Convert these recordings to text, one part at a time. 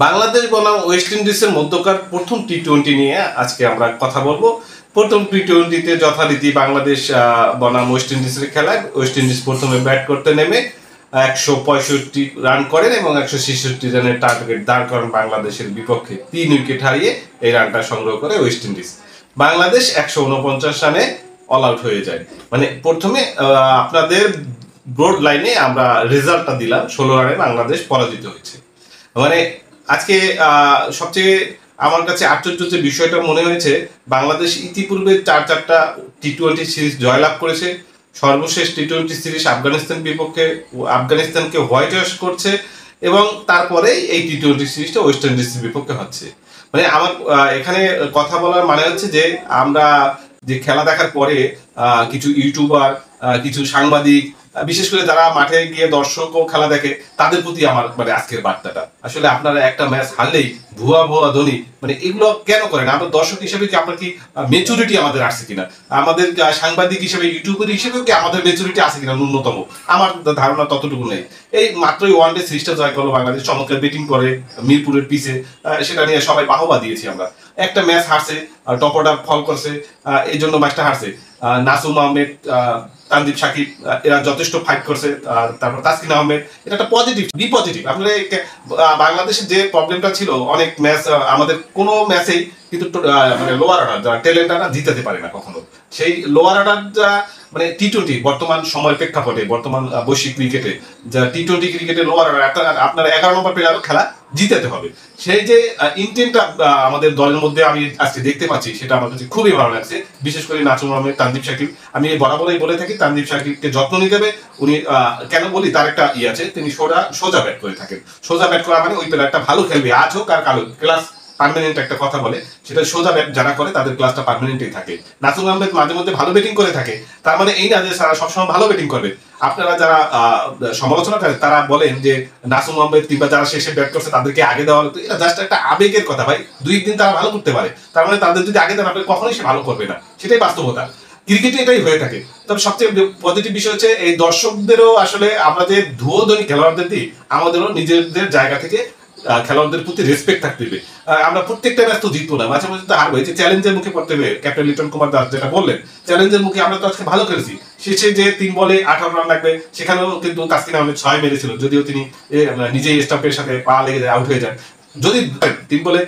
বাংলাদেশ বনাম ওয়েস্ট ইন্ডিজের মধ্যকার প্রথম টি-20 নিয়ে আজকে আমরা কথা বলবো। প্রথম টি-20তে যথারীতি বাংলাদেশ বনাম ওয়েস্ট ইন্ডিজের খেলায় ওয়েস্ট ইন্ডিজ প্রথমে ব্যাট করতে নেমে 165 রান করেন এবং 166 রানের টার্গেট দাঁড় করেন বাংলাদেশের বিপক্ষে। 3 উইকেট হারিয়ে এই রানটা সংগ্রহ করে ওয়েস্ট ইন্ডিজ। বাংলাদেশ 149 রানে অল আউট হয়ে যায়। মানে প্রথমে আপনাদের ব্রড লাইনে আমরা রেজাল্টটা দিলাম, 16 রানে বাংলাদেশ পরাজিত হয়েছে। মানে আজকে সবচেয়ে আমার কাছে আশ্চর্য যে বিষয়টা মনে হয়েছে, বাংলাদেশ ইতিপূর্বে চারটা টি-20 সিরিজ জয়লাভ করেছে। সর্বশেষ টি-20 সিরিজ আফগানিস্তান বিপক্ষে আফগানিস্তানকে হোয়াইট ওয়াশ করছে এবং তারপরে এই টি-20 সিরিজটা ওয়েস্ট ইন্ডিজের বিপক্ষে হচ্ছে। মানে আমার এখানে কথা বলার মানে হচ্ছে যে আমরা যে খেলা দেখার পরে কিছু ইউটিউবার, কিছু সাংবাদিক, বিশেষ করে যারা মাঠে গিয়ে দর্শক ও খেলা দেখে, তাদের প্রতি আমার মানে আজকের বার্তাটা, আসলে আপনারা একটা ম্যাচ হারলেই ভুয়া ভুয়া ধ্বনি, মানে এগুলো কেন করেন? আমরা দর্শক হিসেবে কি আমরা কি মেচুরিটি আমাদের আসছে কিনা? আমাদের সাংবাদিক হিসেবে, ইউটিউবার হিসেবে কি আমাদের মেচুরিটি আছে কিনা ন্যূনতম? আমার ধারণা ততটুকু নেই। এই মাত্রই ওয়ানডে সিরিজটা জয় করলো বাংলাদেশ, চমৎকার ব্যাটিং করে মিরপুরের পিচে, সেটা নিয়ে সবাই বাহবা দিয়েছি আমরা। একটা ম্যাচ হারছে, টপ অর্ডার ফল করছে, এই জন্য ম্যাচটা হারছে। নাসুম আহমেদ, তানদীপ সাকিব এরা যথেষ্ট ফাইট করছে। তারপর তাসকিন আহমেদ, এটা একটা পজিটিভ বি পজিটিভ। আপনারা বাংলাদেশের যে প্রবলেমটা ছিল, অনেক ম্যাচ আমাদের কোনো ম্যাচেই কিন্তু মানে লোয়ার অর্ডার যারা ট্যালেন্টাররা জিতাতে পারে না কখনো। সেই লোয়ার অর্ডারটা মানে টি-20 বর্তমান সময়ের প্রেক্ষাপটে, বর্তমান বৈশ্বিক ক্রিকেটে যা টি-20 ক্রিকেটে লোয়ার অর্ডার, আপনার 11 নম্বর প্লেয়ারও খেলা জিতাতে হবে। সেই যে ইন্টেন্টটা আমাদের দলের মধ্যে আমি আজকে দেখতে পাচ্ছি, সেটা আমার কাছে খুবই ভালো লাগছে। বিশেষ করে নাসুম আহমেদ, তানদীপ সাকিব, আমি বরাবরই বলে থাকি তানদীপ সাকিবকে যত্ন নিতে হবে। উনি কেন বলি, তার একটা আছে, তিনি সোজা ব্যাট করে থাকেন। সোজা ব্যাট করা মানে ওই প্লেয়ারটা ভালো খেলবে, আজ হোক আর কালো, ক্লাস পার্মানেন্ট একটা কথা বলে, সেটা সোজা ব্যাট যারা করে তাদের ক্লাসটা পার্মানেন্টই থাকে। নাসুম আহমেদ মাঝে মধ্যে ভালো ব্যাটিং করে থাকে, তার মানে এই না যে সারা সবসময় ভালো ব্যাটিং করবে। আপনারা যারা সমালোচনা করেন তারা বলেন যে নাসুম আহমেদ কিংবা যারা শেষে ব্যাট করছে তাদেরকে আগে দেওয়া হতো, এটা জাস্ট একটা আবেগের কথা ভাই। 2 দিন তারা ভালো করতে পারে, তার মানে তাদের যদি আগে দেন আপনি কখনোই সে ভালো করবে না, সেটাই বাস্তবতা। ক্রিকেটে এটাই হয়ে থাকে। তবে সবচেয়ে পজিটিভ বিষয় হচ্ছে এই দর্শকদেরও আসলে আমরা যে ধুয়োধনী খেলোয়াড়দের দিই, আমাদেরও নিজেদের জায়গা থেকে খেলোয়াড়দের প্রতি রেসপেক্ট থাকতে হবে। আমরা প্রত্যেকটা ম্যাচ তো জিতবো না, মাঝে মাঝে তো হারবো। এই যে চ্যালেঞ্জের মুখে পড়তে হবে, ক্যাপ্টেন লিটন কুমার দাস যেটা বললেন, চ্যালেঞ্জের মুখে আমরা তো আজকে ভালো খেলেছি। শেষে যে 3 বলে 18 রান লাগবে, সেখানেও কিন্তু তাসকিন আহমেদ 6 মেরেছিল, যদিও তিনি নিজেই স্টাম্পের সাথে পা লেগে যায়, আউট হয়ে যান। যদি 3 বলে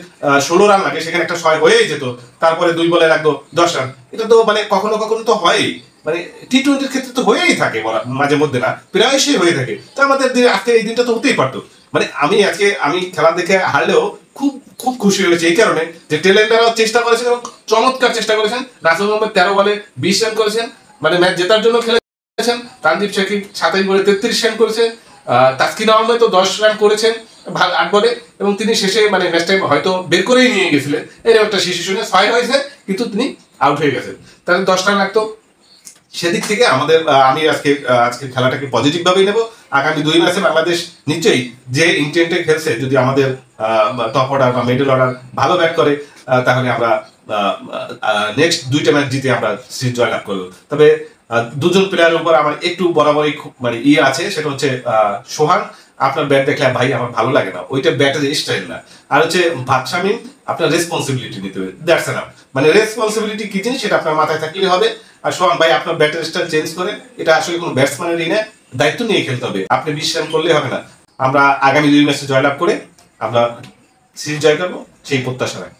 16 রান লাগে, সেখানে একটা 6 হয়েই যেত, তারপরে 2 বলে লাগতো 10 রান। এটা তো মানে কখনো কখনো তো হয়ই, মানে টি-20 ক্ষেত্রে তো হয়েই থাকে, মাঝে মধ্যে না, প্রায়শই হয়ে থাকে। তো আমাদের আজকে এই দিনটা তো হতেই পারতো। মানে আমি খেলা দেখে হারলেও খুব খুব খুশি হয়েছে এই কারণে যে টেলেন্টাররাও চেষ্টা করেছেন এবং চমৎকার চেষ্টা করেছেন। নাসুম আহমেদ 13 বলে 20 রান করেছেন, মানে ম্যাচ জেতার জন্য খেলেছেন। তানদীপ সাকিব 27 বলে 33 রান করেছে। তাসকিন আহমেদ তো 10 রান করেছেন 8 বলে, এবং তিনি শেষে মানে ম্যাচটা হয়তো বের করেই নিয়ে গেছিলেন, এরকম একটা শিশু শুনে 6 হয়েছে, কিন্তু তিনি আউট হয়ে গেছেন, তাহলে 10 রান লাগতো। সেদিক থেকে আমাদের আমি আজকে খেলাটাকে পজিটিভ ভাবেই নেব। আগামী 2 ম্যাচে বাংলাদেশ নিশ্চয়ই যে ইন্টেন্টে খেলছে, যদি আমাদের টপ অর্ডার বা মিডল অর্ডার ভালো ব্যাট করে, তাহলে আমরা নেক্সট 2টা ম্যাচ জিতে আমরা সিরিজ জয়লাভ করবো। তবে 2জন প্লেয়ারের উপর আমার একটু বরাবরই মানে আছে, সেটা হচ্ছে সোহান, আপনার ব্যাট দেখলে ভাই আমার ভালো লাগে না, ওইটা ব্যাটের স্টাইল না। আর হচ্ছে ভাতশামিম, আপনার রেসপন্সিবিলিটি নিতে হবে, দ্যাটস এনাফ। মানে রেসপন্সিবিলিটি কি জিনিস সেটা আপনার মাথায় থাকলেই হবে। আর সোহান ভাই, আপনার ব্যাটের স্টাইল চেঞ্জ করেন, এটা আসলে কোনো ব্যাটসম্যানেরই না, দায়িত্ব নিয়ে খেলতে হবে। আপনি 20 রান করলেই হবে না। আমরা আগামী 2 ম্যাচে জয়লাভ করে আমরা সিরিজ জয় করবো, সেই প্রত্যাশা রাখি।